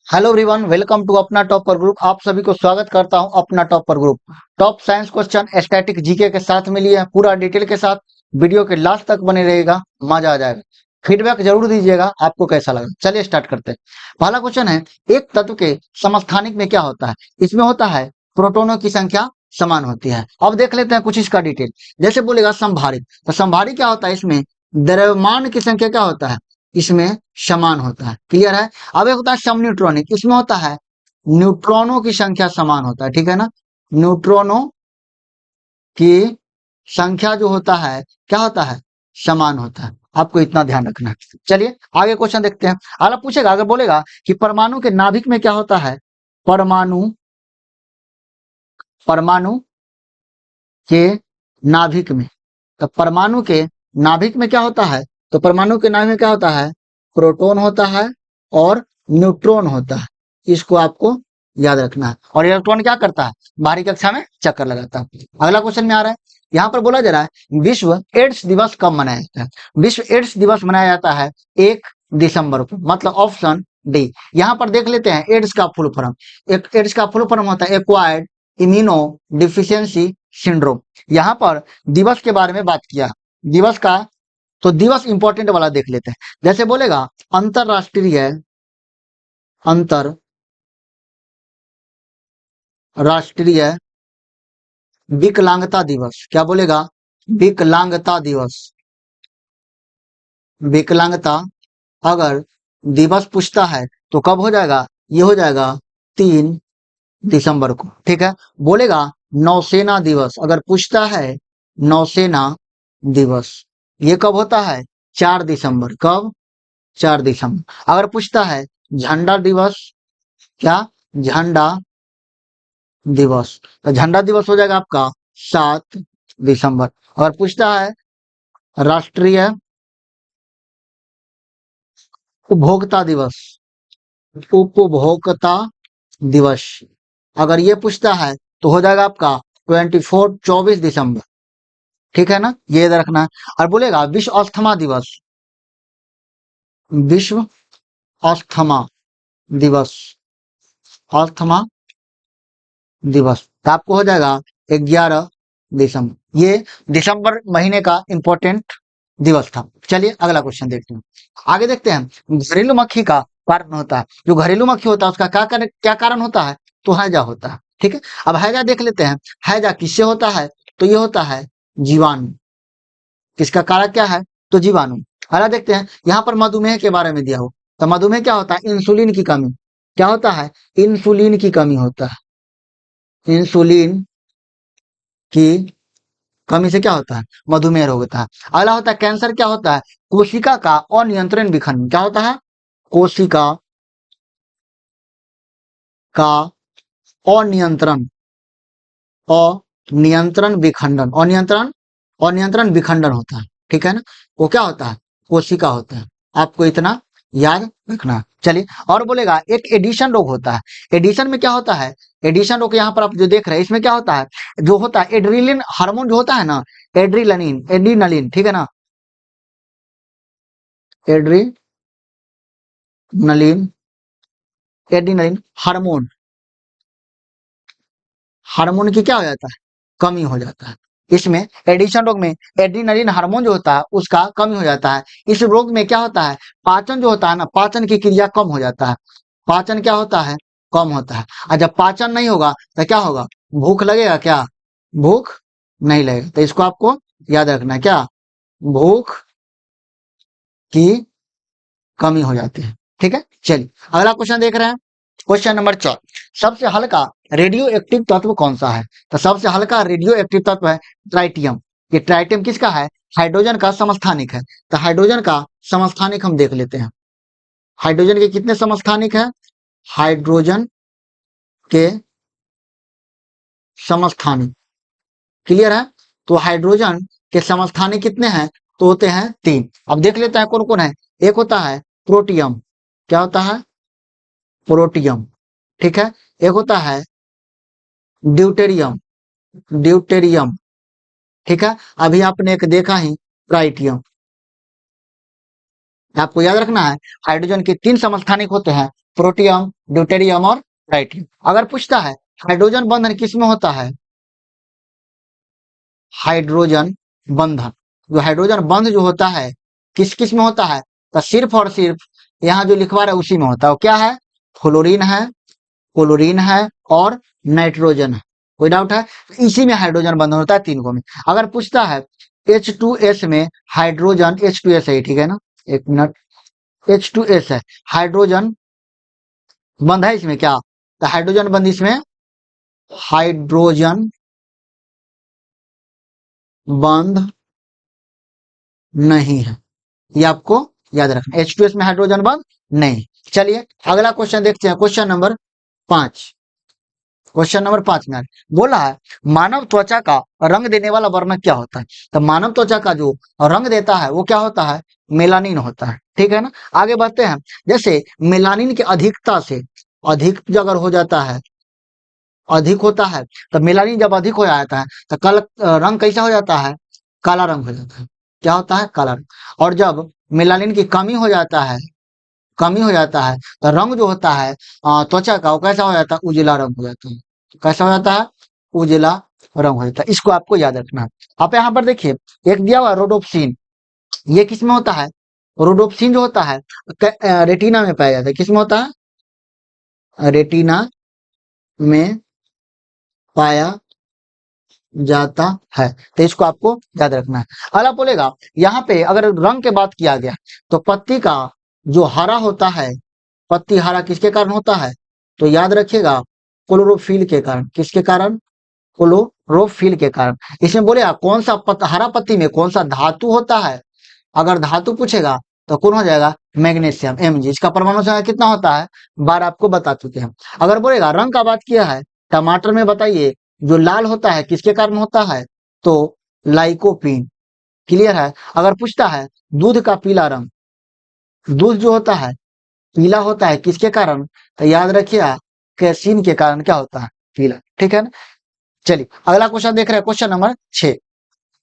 Hello everyone, welcome to अपना topper group. आप सभी को स्वागत करता हूं अपना topper group. Top science question static GK के साथ मिलिए पूरा डिटेल के साथ। वीडियो के लास्ट तक बने रहेगा, मजा आ जाएगा। फीडबैक जरूर दीजिएगा आपको कैसा लगा। चलिए स्टार्ट करते हैं। पहला क्वेश्चन है, एक तत्व के समस्थानिक में क्या होता है? इसमें होता है प्रोटोनों की संख्या समान होती है। अब देख लेते हैं कुछ इसका डिटेल। जैसे बोलेगा संभारित, तो संभारित क्या होता है? इसमें द्रव्यमान की संख्या क्या होता है? इसमें समान होता है। क्लियर है? अब एक होता है सम न्यूट्रॉनिक, इसमें होता है न्यूट्रॉनों की संख्या समान होता है। ठीक है ना? न्यूट्रॉनों की संख्या जो होता है क्या होता है? समान होता है। आपको इतना ध्यान रखना है। चलिए आगे क्वेश्चन देखते हैं। अगला पूछेगा, अगर बोलेगा कि परमाणु के नाभिक में क्या होता है? परमाणु परमाणु के नाभिक में, तो परमाणु के नाभिक में क्या होता है? तो परमाणु के नाभिक में क्या होता है? प्रोटॉन होता है और न्यूट्रॉन होता है। इसको आपको याद रखना है। और इलेक्ट्रॉन क्या करता है? बाहरी कक्षा में चक्कर लगाता है। अगला क्वेश्चन में आ रहा है, यहाँ पर बोला जा रहा है विश्व एड्स दिवस कब मनाया जाता है? विश्व एड्स दिवस मनाया जाता है 1 दिसंबर को, मतलब ऑप्शन डी। यहाँ पर देख लेते हैं एड्स का फुल फॉर्म। एक एड्स का फुल फॉर्म होता है एक्वायर्ड इम्यूनो डिफिशियंसी सिंड्रोम। यहाँ पर दिवस के बारे में बात किया, दिवस का। तो दिवस इंपॉर्टेंट वाला देख लेते हैं। जैसे बोलेगा अंतरराष्ट्रीय विकलांगता दिवस। क्या बोलेगा? विकलांगता दिवस। विकलांगता अगर दिवस पूछता है तो कब हो जाएगा? ये हो जाएगा 3 दिसंबर को। ठीक है? बोलेगा नौसेना दिवस, अगर पूछता है नौसेना दिवस, ये कब होता है? 4 दिसंबर। कब? 4 दिसंबर। अगर पूछता है झंडा दिवस, क्या? झंडा दिवस, तो झंडा दिवस हो जाएगा आपका 7 दिसंबर। अगर पूछता है राष्ट्रीय उपभोक्ता दिवस, उपभोक्ता दिवस, अगर ये पूछता है तो हो जाएगा आपका 24 दिसंबर। ठीक है ना? ये याद रखना है। और बोलेगा विश्व अस्थमा दिवस, विश्व अस्थमा दिवस, अस्थमा दिवस, तो आपको हो जाएगा 11 दिसंबर। ये दिसंबर महीने का इंपॉर्टेंट दिवस था। चलिए अगला क्वेश्चन देखते हैं। आगे देखते हैं, घरेलू मक्खी का कारण होता है, जो घरेलू मक्खी होता है उसका क्या कारण होता है? तो हैजा होता है। ठीक है? अब हैजा देख लेते हैं। हैजा किससे होता है? तो ये होता है जीवाणु। किसका कारक क्या है? तो जीवाणु। अगला देखते हैं, यहाँ पर मधुमेह के बारे में दिया हो, तो मधुमेह क्या होता है? इंसुलिन की कमी। क्या होता है? इंसुलिन की कमी होता है। इंसुलिन की कमी से क्या होता है? मधुमेह रोग होता है। अगला होता है कैंसर। क्या होता है? कोशिका का अनियंत्रण विखंडन। क्या होता है? कोशिका का अनियंत्रण अनियंत्रण विखंडन, अनियंत्रण विखंडन होता है। ठीक है ना? वो क्या होता है? कोशिका होता है। आपको इतना याद रखना है। चलिए और बोलेगा एक एडिशन रोग होता है। एडिशन में क्या होता है? एडिशन रोग यहाँ पर आप जो देख रहे हैं इसमें क्या होता है? जो होता है एड्रिलिन हार्मोन जो होता है ना, एड्रीनलिन, ठीक है ना? एड्रीनलिन, एड्रीनलिन हार्मोन, हार्मोन की क्या हो जाता है? कमी हो जाता है। इसमें एडिशन रोग में एड्रीनलिन हार्मोन जो होता है उसका कमी हो जाता है। इस रोग में क्या होता है? पाचन जो होता है ना, पाचन की क्रिया कम हो जाता है। पाचन क्या होता है? कम होता है। और जब पाचन नहीं होगा तो क्या होगा? भूख लगेगा क्या? भूख नहीं लगेगा। तो इसको आपको याद रखना है। क्या? भूख की कमी हो जाती है। ठीक है? चलिए अगला क्वेश्चन देख रहे हैं। क्वेश्चन नंबर 4, सबसे हल्का रेडियो एक्टिव तत्व कौन सा है? तो सबसे हल्का रेडियो एक्टिव तत्व है ट्राइटियम। ये ट्राइटियम किसका है? हाइड्रोजन का समस्थानिक है। तो हाइड्रोजन का समस्थानिक हम देख लेते हैं। हाइड्रोजन के कितने समस्थानिक है? हाइड्रोजन के समस्थानिक। क्लियर है? तो हाइड्रोजन के समस्थानिक कितने हैं? तो होते हैं 3। अब देख लेते हैं कौन कौन है। एक होता है प्रोटियम। क्या होता है? प्रोटियम। ठीक है? एक होता है ड्यूटेरियम, ड्यूटेरियम। ठीक है? अभी आपने एक देखा ही ट्राइटियम। आपको याद रखना है हाइड्रोजन के 3 समस्थानिक होते हैं, प्रोटियम, ड्यूटेरियम और ट्राइटियम। अगर पूछता है हाइड्रोजन बंधन किसमें होता है, हाइड्रोजन बंधन, जो हाइड्रोजन बंध जो होता है किस किस में होता है, तो सिर्फ और सिर्फ यहाँ जो लिखवा रहा है उसी में होता है। वो क्या है, फ्लोरीन है, क्लोरीन है और नाइट्रोजन है। कोई डाउट है, इसी में हाइड्रोजन बंधन होता है तीन को में। अगर पूछता है H2S में हाइड्रोजन, H2S है ठीक है ना, एक मिनट, H2S है, हाइड्रोजन बंध है इसमें क्या, तो हाइड्रोजन बंध इसमें हाइड्रोजन बंध नहीं है, ये आपको याद रखना। H2S में हाइड्रोजन बंध नहीं। चलिए अगला क्वेश्चन देखते हैं, क्वेश्चन नंबर 5। क्वेश्चन नंबर 5 में बोला है मानव त्वचा का रंग देने वाला वर्णक क्या होता है, तो मानव त्वचा का जो रंग देता है वो क्या होता है, मेलानिन होता है, ठीक है ना। आगे बढ़ते हैं, जैसे मेलानिन की अधिकता से अधिक अगर हो जाता है, अधिक होता है, तो मेलानिन जब अधिक हो जाता है तो रंग कैसा हो जाता है, काला रंग हो जाता है। क्या होता है, काला रंग। और जब मेलानिन की कमी हो जाता है, कमी हो जाता है, तो रंग जो होता है त्वचा का वो कैसा हो जाता है, उजला रंग हो जाता है। कैसा हो जाता है, उजला रंग हो जाता है। इसको आपको याद रखना है। आप यहाँ पर देखिए एक दिया हुआ रोडोप्सिन, ये किसमें होता है, रोडोप्सिन जो होता है रेटिना में पाया जाता है। किसमें होता है, रेटिना में पाया जाता है, तो इसको आपको याद रखना है। अगला बोलेगा यहाँ पे अगर रंग के बात किया गया तो पत्ती का जो हरा होता है, पत्ती हरा किसके कारण होता है, तो याद रखिएगा क्लोरोफिल के कारण। किसके कारण, क्लोरोफिल के कारण। इसमें बोलेगा कौन सा हरा पत्ती में कौन सा धातु होता है, अगर धातु पूछेगा तो कौन हो जाएगा, मैग्नीशियम Mg। इसका परमाणु संख्या कितना होता है, 12 आपको बता चुके हैं। अगर बोलेगा रंग का बात किया है, टमाटर में बताइए जो लाल होता है किसके कारण होता है, तो लाइकोपीन। क्लियर है। अगर पूछता है दूध का पीला रंग, दूध जो होता है पीला होता है किसके कारण, तो याद रखिए कैसीन के कारण क्या होता है, पीला, ठीक है ना। चलिए अगला क्वेश्चन देख रहे हैं, क्वेश्चन नंबर 6।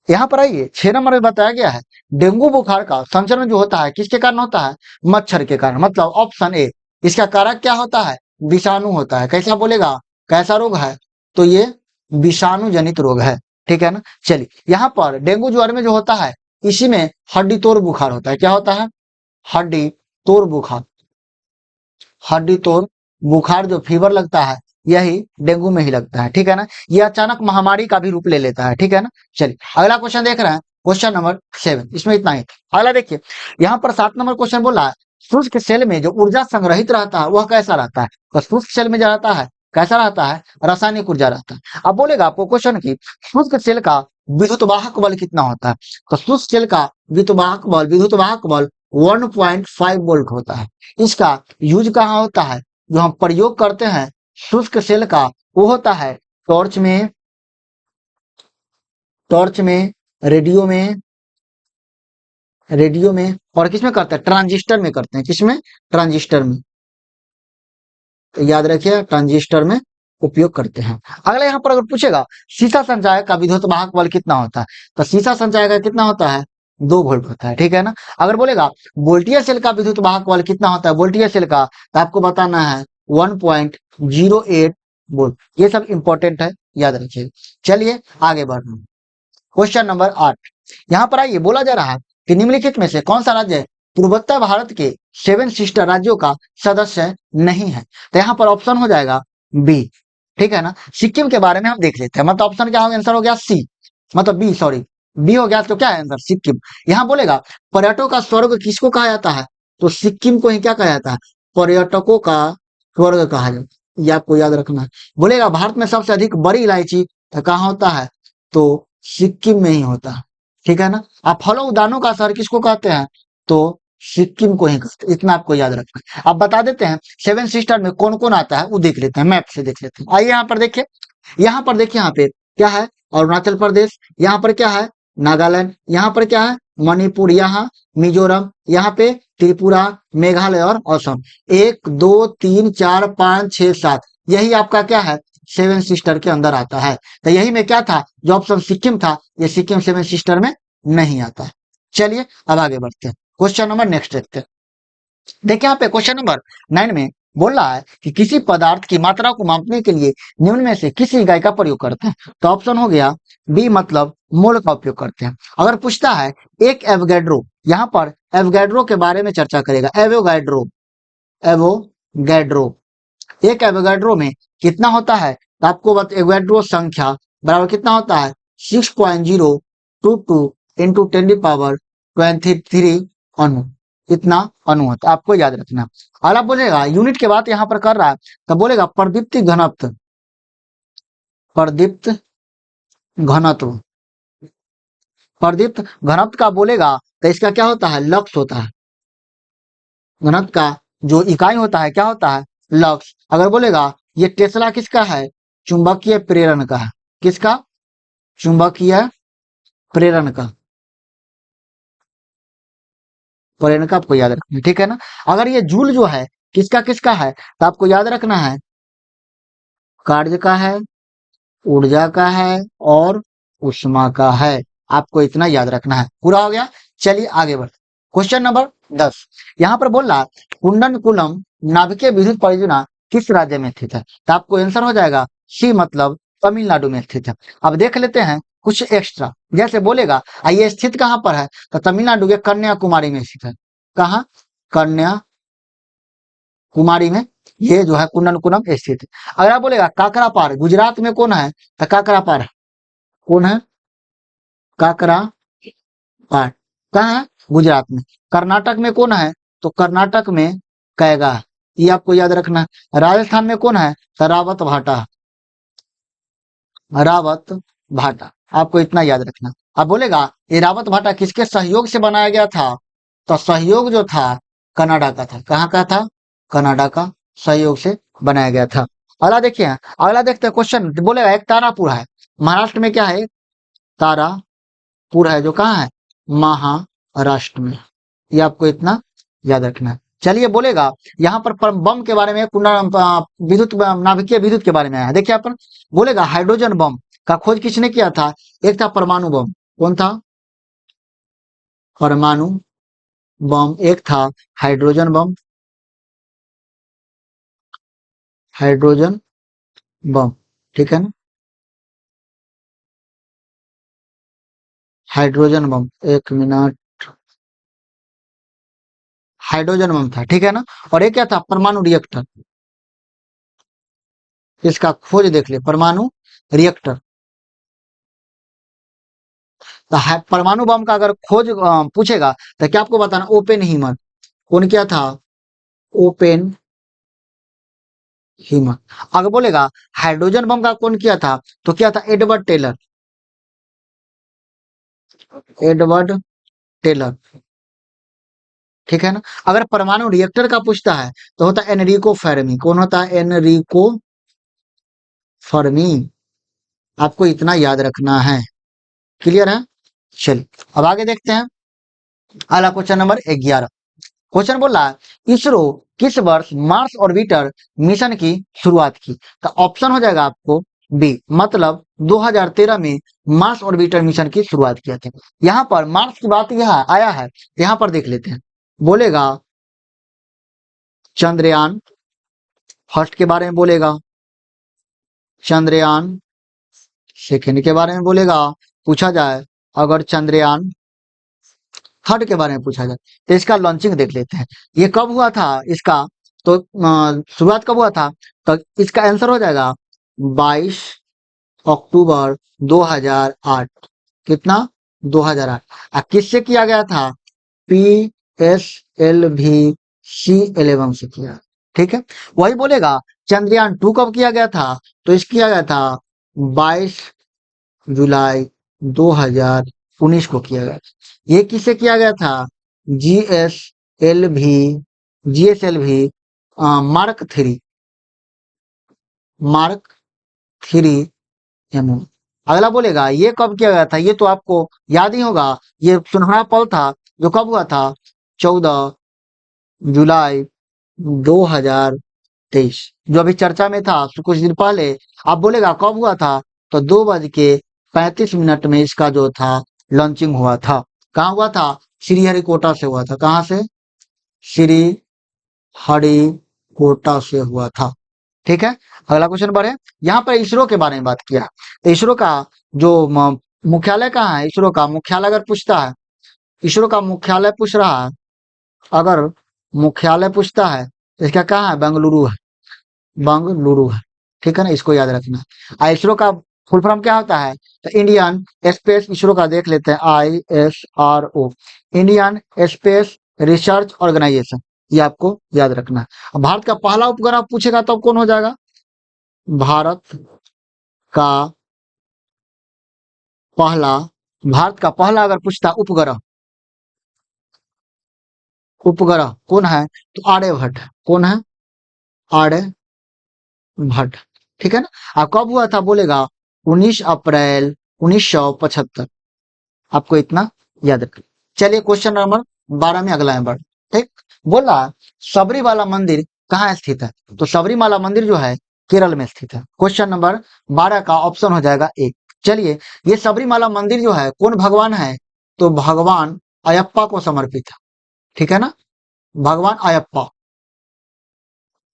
यहाँ पर आइए 6 नंबर में बताया गया है डेंगू बुखार का संचरण जो होता है किसके कारण होता है, मच्छर के कारण। मतलब ऑप्शन ए, इसका कारक क्या होता है, विषाणु होता है। कैसा बोलेगा, कैसा रोग है, तो ये विषाणु जनित रोग है, ठीक है ना। चलिए यहाँ पर डेंगू ज्वर में जो होता है इसी में हड्डी तोड़ बुखार होता है। क्या होता है, हड्डी तोड़ बुखार। हड्डी तोड़ बुखार जो फीवर लगता है यही डेंगू में ही लगता है, ठीक है ना। ये अचानक महामारी का भी रूप ले लेता है, ठीक है ना। चलिए अगला क्वेश्चन देख रहे हैं, क्वेश्चन नंबर 7। इसमें इतना ही। अगला देखिए यहाँ पर 7 नंबर क्वेश्चन बोला है शुष्क सेल में जो ऊर्जा संग्रहित रहता है वह कैसा रहता है, तो शुष्क सेल में जो रहता है कैसा रहता है, रासायनिक ऊर्जा रहता है। अब बोलेगा आपको क्वेश्चन की शुष्क सेल का विद्युत वाहक बल कितना होता है, तो शुष्क सेल का विद्युत वाहक बल 1.5 वोल्ट होता है। इसका यूज कहाँ होता है, जो हम प्रयोग करते हैं शुष्क सेल का वो होता है टॉर्च में, रेडियो में, और किसमें करते हैं, ट्रांजिस्टर में करते हैं। किसमें, ट्रांजिस्टर में, तो याद रखिए ट्रांजिस्टर में उपयोग करते हैं। अगला यहाँ पर अगर पूछेगा सीसा संचायक का विद्युत वाहक बल कितना होता है, तो सीसा संचायक का कितना होता है, 2 वोल्ट होता है, ठीक है ना। अगर बोलेगा वोल्टीय सेल का विद्युत वाहक बल कितना होता है, वोल्टीय सेल का, तो आपको बताना है 1.08 वोल्ट। ये सब इंपॉर्टेंट है, याद रखिए। चलिए आगे बढ़ रहे हैं, क्वेश्चन नंबर 8। यहाँ पर आइए बोला जा रहा है कि निम्नलिखित में से कौन सा राज्य पूर्वोत्तर भारत के 7 सिस्टर राज्यों का सदस्य नहीं है, तो यहाँ पर ऑप्शन हो जाएगा बी, ठीक है ना। सिक्किम के बारे में हम देख लेते हैं, मतलब ऑप्शन क्या होगा, आंसर हो गया सी, मतलब बी, सॉरी बी हो गया, तो क्या है आंसर, सिक्किम। यहाँ बोलेगा पर्यटकों का स्वर्ग किसको कहा जाता है, तो सिक्किम को ही क्या कहा जाता है, पर्यटकों का स्वर्ग कहा जाता है। ये आपको याद रखना है। बोलेगा भारत में सबसे अधिक बड़ी इलायची कहाँ होता है, तो सिक्किम में ही होता है, ठीक है ना। आप फलों उद्यानों का शहर किसको कहते हैं, तो सिक्किम को ही कहते हैं। इतना आपको याद रखना है। अब बता देते हैं 7 सिस्टर में कौन कौन आता है, वो देख लेते हैं, मैप से देख लेते हैं। आइए यहाँ पर देखिए, यहाँ पे क्या है, अरुणाचल प्रदेश, यहाँ पर क्या है, नागालैंड, यहाँ पर क्या है, मणिपुर, यहाँ मिजोरम, यहाँ पे त्रिपुरा, मेघालय और असम। 1 2 3 4 5 6 7, यही आपका क्या है, 7 सिस्टर के अंदर आता है। तो यही में क्या था, जो ऑप्शन सिक्किम था, ये सिक्किम 7 सिस्टर में नहीं आता है। चलिए अब आगे बढ़ते हैं, क्वेश्चन नंबर नेक्स्ट देखते हैं। देखिए यहाँ पे क्वेश्चन नंबर 9 में बोल रहा है कि किसी पदार्थ की मात्रा को मापने के लिए निम्न में से किस इकाई का प्रयोग करते हैं। तो ऑप्शन हो गया बी, मतलब मोल का उपयोग करते हैं। अगर पूछता है एक एवोगैड्रो, यहाँ पर एवोगैड्रो के बारे में चर्चा करेगा। एवोगैड्रो, एवोगैड्रो, एक एवोगैड्रो में कितना होता है, तो आपको एवोगैड्रो संख्या बराबर कितना होता है 6.022 इंटू 10⁻23 अणु, इतना अणु होता है, आपको याद रखना। अगला बोलेगा यूनिट के बात यहाँ पर कर रहा है, तो बोलेगा प्रदीप्ति घनत्व, प्रदीप्त घनत्व, प्रदीप्त घनत्व का बोलेगा तो इसका क्या होता है, लक्स होता है। घनत्व का जो इकाई होता है क्या होता है, लक्स। अगर बोलेगा ये टेस्ला किसका है, चुंबकीय प्रेरण का है। किसका, चुंबकीय प्रेरण का, प्रेरण का आपको याद रखना, ठीक है ना। अगर ये जूल जो है किसका किसका है, तो आपको याद रखना है कार्य का है, ऊर्जा का है और उष्मा का है। आपको इतना याद रखना है। पूरा हो गया। चलिए आगे बढ़। क्वेश्चन नंबर 10 यहाँ पर बोल रहा कुंडनकुलम नाभिकीय विद्युत परियोजना किस राज्य में स्थित है, तो आपको आंसर हो जाएगा सी, मतलब तमिलनाडु में स्थित है। अब देख लेते हैं कुछ एक्स्ट्रा। जैसे बोलेगा ये स्थित कहाँ पर है, तो तमिलनाडु के कन्याकुमारी में स्थित है। कहाँ, कन्याकुमारी में ये जो है कुंडनकुलम स्थित है। अगर आप बोलेगा काकरापार गुजरात में कौन है, तो काकरापार कौन है, काकरापार कहाँ है, गुजरात में। कर्नाटक में कौन है, तो कर्नाटक में कैगा है, ये आपको याद रखना है। राजस्थान में कौन है, तो रावत भाटा, रावत भाटा, आपको इतना याद रखना। अब बोलेगा ये रावत भाटा किसके सहयोग से बनाया गया था, तो सहयोग जो था कनाडा का था। कहाँ का था, कनाडा का सहयोग से बनाया गया था। अगला देखिए, अगला देखते हैं क्वेश्चन। बोलेगा एक तारापुर है, महाराष्ट्र में क्या है, तारापुर है जो कहाँ है, महाराष्ट्र में। ये आपको इतना याद रखना है। चलिए बोलेगा यहाँ पर बम के बारे में, विद्युत नाभिकीय विद्युत के बारे में है। देखिए अपन बोलेगा हाइड्रोजन बम का खोज किसने किया था, एक था परमाणु बम। कौन था, परमाणु बम। एक था हाइड्रोजन बम, हाइड्रोजन बम, ठीक है ना, हाइड्रोजन बम। एक मिनट, हाइड्रोजन बम था, ठीक है ना। और एक क्या था, परमाणु रिएक्टर। इसका खोज देख ले, परमाणु रिएक्टर। तो परमाणु बम का अगर खोज पूछेगा तो क्या आपको बताना, ओपेन हीमर। कौन क्या था, ओपेन हीमर। अगर बोलेगा हाइड्रोजन बम का कौन किया था, तो क्या था, एडवर्ड टेलर, एडवर्ड टेलर, ठीक है ना। अगर परमाणु रिएक्टर का पूछता है तो होता है एनरिको फेर्मी। कौन होता है, एनरिको फर्मी। आपको इतना याद रखना है। क्लियर है। चलिए अब आगे देखते हैं। अगला क्वेश्चन नंबर 11। क्वेश्चन बोल रहा है इसरो किस वर्ष मार्स ऑर्बिटर मिशन की शुरुआत की, तो ऑप्शन हो जाएगा आपको बी, मतलब 2013 में मार्स ऑर्बिटर मिशन की शुरुआत किया था। यहाँ पर मार्स की बात यहाँ आया है, यहाँ पर देख लेते हैं। बोलेगा चंद्रयान फर्स्ट के बारे में बोलेगा, चंद्रयान सेकंड के बारे में बोलेगा। पूछा जाए अगर चंद्रयान थर्ड के बारे में पूछा जाए तो इसका लॉन्चिंग देख लेते हैं। ये कब हुआ था इसका, तो शुरुआत कब हुआ था, तो इसका आंसर हो जाएगा 22 अक्टूबर 2008। कितना, 2008। किससे किया गया था, PSLV C11 से किया, ठीक है। वही बोलेगा चंद्रयान 2 कब किया गया था, तो इस किया गया था 22 जुलाई 2019 को किया गया। ये किससे किया गया था, GSLV, GSLV mark 3, mark 3 MO. अगला बोलेगा ये कब किया गया था, ये तो आपको याद ही होगा। ये सुनहरा पल था जो कब हुआ था, 14 जुलाई 2023, जो अभी चर्चा में था कुछ दिन पहले। आप बोलेगा कब हुआ था, तो 2:35 में इसका जो था लॉन्चिंग हुआ था। कहाँ हुआ था, श्रीहरिकोटा से हुआ था। कहाँ से, श्री कोटा से हुआ था। ठीक है, अगला क्वेश्चन बढ़े। यहाँ पर इसरो के बारे में बात किया। तो इसरो का जो मुख्यालय कहाँ है, इसरो का मुख्यालय अगर पूछता है, इसरो का मुख्यालय पूछ रहा है, अगर मुख्यालय पूछता है तो इसका कहाँ है, बेंगलुरु है, बेंगलुरु है। ठीक है ना, इसको याद रखना। इसरो का फुल फॉर्म क्या होता है, तो इंडियन स्पेस, इसरो का देख लेते हैं, ISRO, Indian space research organisation, ये आपको याद रखना है। अब भारत का पहला उपग्रह पूछेगा तब कौन हो जाएगा, भारत का पहला, भारत का पहला अगर पूछता उपग्रह, उपग्रह कौन है, तो आर्यभट्ट। कौन है, आर्यभट्ट। ठीक है ना। अब कब हुआ था बोलेगा, 19 अप्रैल 1975। आपको इतना याद रखना। चलिए क्वेश्चन नंबर 12 में अगला है बढ़। ठीक, बोला सबरीमाला मंदिर कहाँ स्थित है, तो सबरीमाला मंदिर जो है केरल में स्थित है। क्वेश्चन नंबर 12 का ऑप्शन हो जाएगा ए। चलिए, ये सबरीमाला मंदिर जो है कौन भगवान है, तो भगवान अयप्पा को समर्पित है। ठीक है ना, भगवान अयप्पा।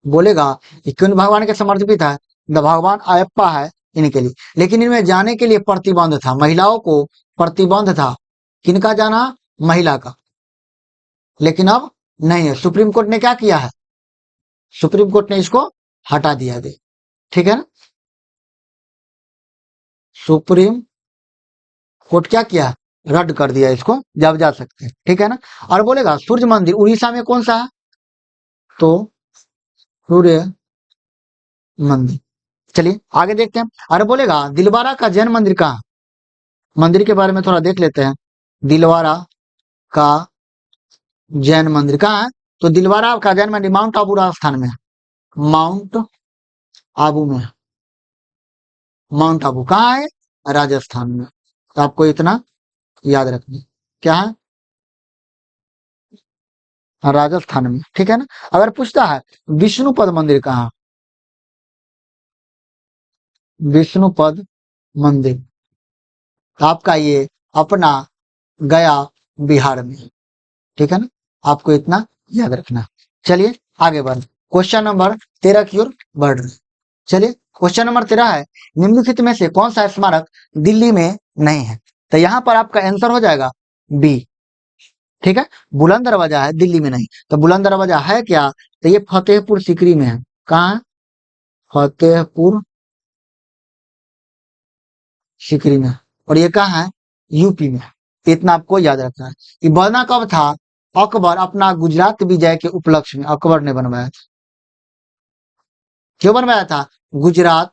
बोलेगा ये क्यों भगवान के समर्पित है, तो भगवान अयप्पा है इनके लिए। लेकिन इनमें जाने के लिए प्रतिबंध था, महिलाओं को प्रतिबंध था, किनका जाना, महिला का। लेकिन अब नहीं है, सुप्रीम कोर्ट ने क्या किया है, सुप्रीम कोर्ट ने इसको हटा दिया गया। ठीक है ना, सुप्रीम कोर्ट क्या किया, रद्द कर दिया इसको, जब जा सकते हैं। ठीक है ना। और बोलेगा सूर्य मंदिर उड़ीसा में कौन सा है, तो सूर्य मंदिर। चलिए आगे देखते हैं। अरे बोलेगा दिलवारा का जैन मंदिर कहाँ है? मंदिर के बारे में थोड़ा देख लेते हैं। दिलवारा का जैन मंदिर कहाँ है, तो दिलवारा का जैन मंदिर माउंट आबू राजस्थान में है। माउंट आबू में है। माउंट आबू कहाँ है, राजस्थान में। तो आपको इतना याद रखना, क्या है, राजस्थान में। ठीक है ना। अगर पूछता है विष्णुपद मंदिर कहाँ है? विष्णुपद मंदिर आपका ये अपना गया बिहार में। ठीक है ना, आपको इतना याद रखना। चलिए आगे बढ़, क्वेश्चन नंबर 13 की ओर बढ़ रहे हैं। चलिए क्वेश्चन नंबर 13 है, निम्नलिखित में से कौन सा स्मारक दिल्ली में नहीं है, तो यहाँ पर आपका आंसर हो जाएगा बी। ठीक है, बुलंद दरवाजा है, दिल्ली में नहीं। तो बुलंद दरवाजा है क्या, तो ये फतेहपुर सीकरी में है। कहाँ है, फतेहपुर सीकरी में। और ये कहाँ है, यूपी में। इतना आपको याद रखना है। ये बना कब था, अकबर अपना गुजरात विजय के उपलक्ष्य में अकबर ने बनवाया था। क्यों बनवाया था, गुजरात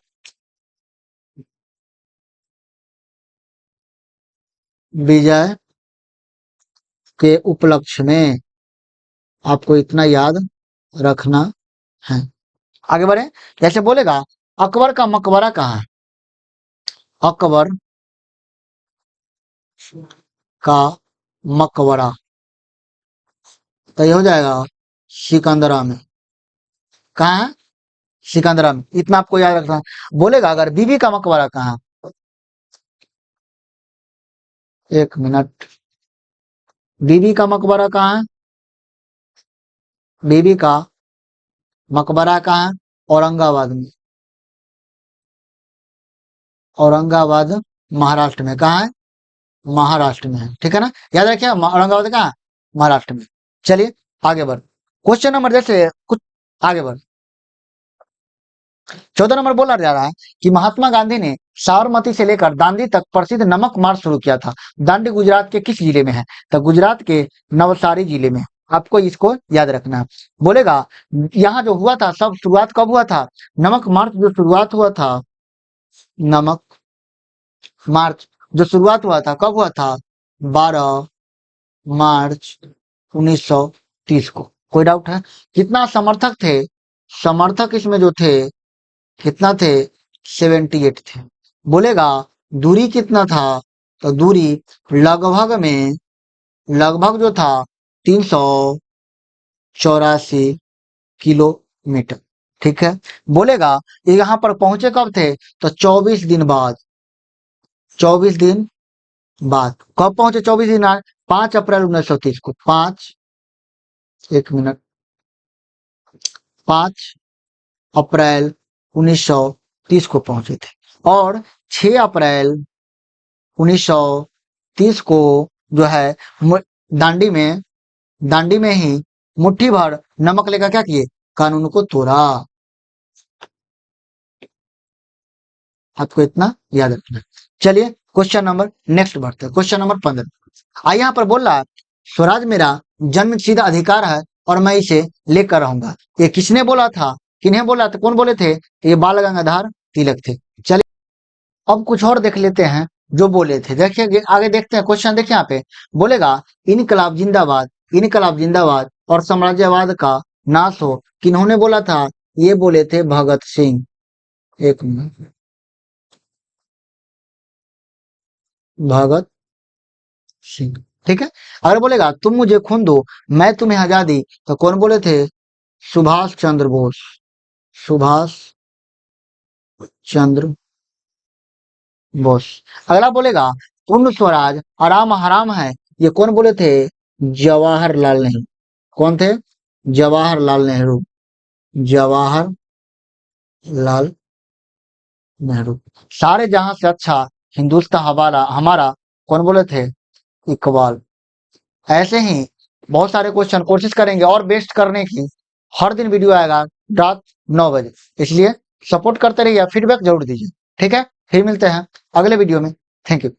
विजय के उपलक्ष्य में, आपको इतना याद रखना है। आगे बढ़े, जैसे बोलेगा अकबर का मकबरा कहाँ है, अकबर का मकबरा, तो ये हो जाएगा सिकंदरा में। कहाँ है, सिकंदरा में। इतना आपको याद रखना है। बोलेगा अगर बीबी का मकबरा कहाँ है, एक मिनट, बीबी का मकबरा कहाँ है, बीबी का मकबरा कहाँ है, औरंगाबाद में। औरंगाबाद महाराष्ट्र में। कहाँ है, महाराष्ट्र में है। ठीक है ना, याद रखिए औरंगाबाद कहाँ है, महाराष्ट्र में। चलिए आगे बढ़, क्वेश्चन नंबर जैसे कुछ आगे बढ़। 14 नंबर बोला जा रहा है कि महात्मा गांधी ने साबरमती से लेकर दांडी तक प्रसिद्ध नमक मार्च शुरू किया था। दांडी गुजरात के किस जिले में है, तो गुजरात के नवसारी जिले में। आपको इसको याद रखना है। बोलेगा यहाँ जो हुआ था सब शुरुआत कब हुआ था, नमक मार्च जो शुरुआत हुआ था, नमक मार्च जो शुरुआत हुआ था कब हुआ था, 12 मार्च 1930 को। कोई डाउट है, कितना समर्थक थे, समर्थक इसमें जो थे कितना थे, 78 थे। बोलेगा दूरी कितना था, तो दूरी लगभग में, लगभग जो था 384 किलोमीटर। ठीक है, बोलेगा ये यहाँ पर पहुंचे कब थे, तो 24 दिन बाद, 24 दिन बाद। कब पहुंचे 24 दिन बाद, 5 अप्रैल 1930 को। 5, एक मिनट, 5 अप्रैल 1930 को पहुंचे थे और 6 अप्रैल 1930 को जो है दांडी में ही मुट्ठी भर नमक लेकर क्या किए, कानून को तोड़ा। आपको इतना याद रखना। चलिए क्वेश्चन नंबर नेक्स्ट बढ़ते हैं, क्वेश्चन नंबर 15। यहाँ पर बोल रहा है स्वराज मेरा जन्मसिद्ध अधिकार है और मैं इसे लेकर रहूंगा। ये किसने बोला था, किन्हें बोला था, कौन बोले थे, ये बाल गंगाधर तिलक थे। चलिए अब कुछ और देख लेते हैं जो बोले थे। देखिए आगे देखते हैं क्वेश्चन, देखिए यहाँ पे बोलेगा इनकलाब जिंदाबाद, इनकलाब जिंदाबाद और साम्राज्यवाद का नाश हो, किन्होंने बोला था, ये बोले थे भगत सिंह। एक मिनट, भगत सिंह, ठीक है। अगर बोलेगा तुम मुझे खून दो मैं तुम्हें आजादी, तो कौन बोले थे, सुभाष चंद्र बोस, सुभाष चंद्र बोस। अगला बोलेगा पूर्ण स्वराज आराम हराम है, ये कौन बोले थे, जवाहरलाल नेहरू। कौन थे, जवाहरलाल नेहरू, जवाहरलाल नेहरू। सारे जहां से अच्छा हिंदुस्तान हमारा हमारा, कौन बोले थे, इकबाल। ऐसे ही बहुत सारे क्वेश्चन कोशिश करेंगे और बेस्ट करने की। हर दिन वीडियो आएगा रात 9 बजे, इसलिए सपोर्ट करते रहिए, फीडबैक जरूर दीजिए, ठीक है। फिर मिलते हैं अगले वीडियो में। Thank you.